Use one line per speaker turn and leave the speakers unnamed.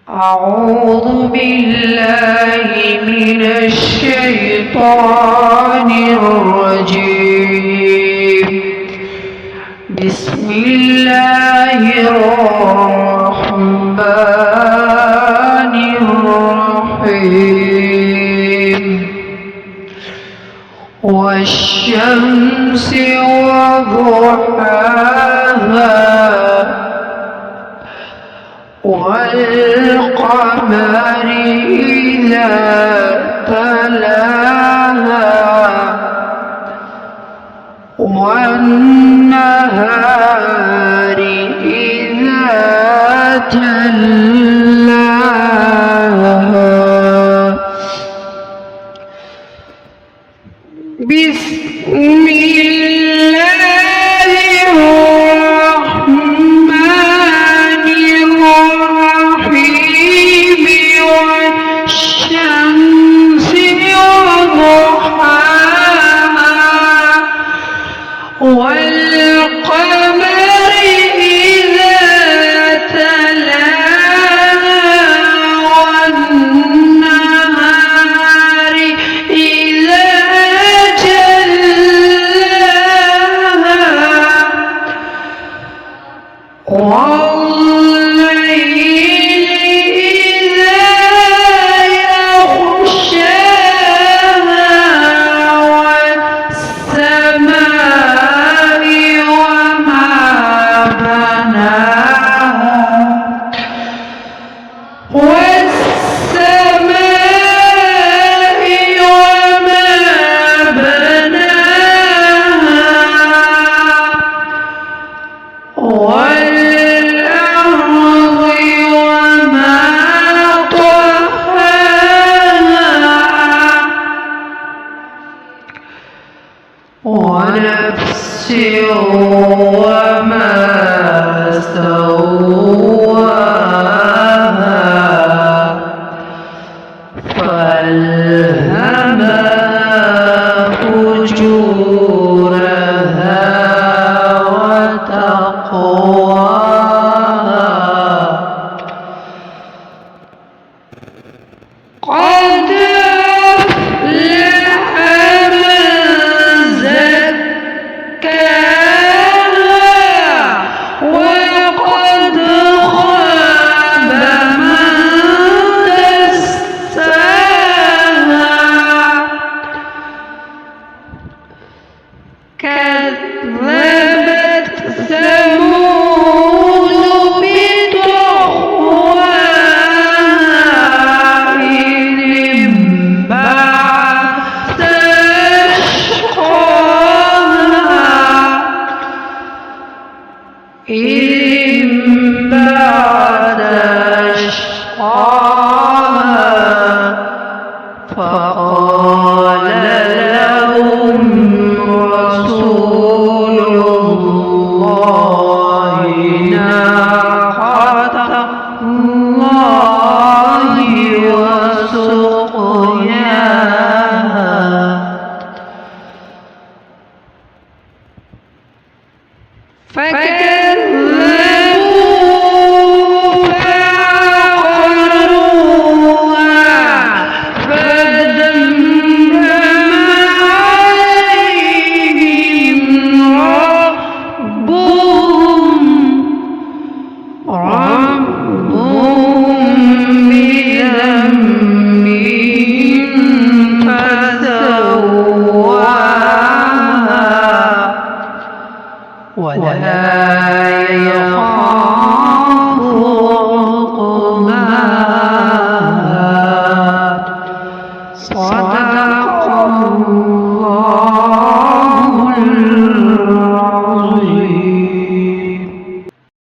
أعوذ بالله من الشيطان الرجيم. بسم الله الرحمن الرحيم. والشمس وضحاها والقمر إذا تلاها والنهار إذا جلاها. بسم الله الرحمن الرحيم. والشمس وضحاها والقمر إذا تلاها والنهار إذا جلاها والليل إذا يغشاها والسماء وما بناها والسماء وما بناها والأرض وما طحاها ونفس وما سواها فألهمها فجورها وتقواها. قد أفلح من زكاها وقد خاب من دساها. كذبت ثمود بطغواها إذ انبعث أشقاها فقال لهم رسول الله ناقة الله وسقياها. فكذبوا فعقروها فدمدم عليهم ربهم بذنبهم فسواها ولا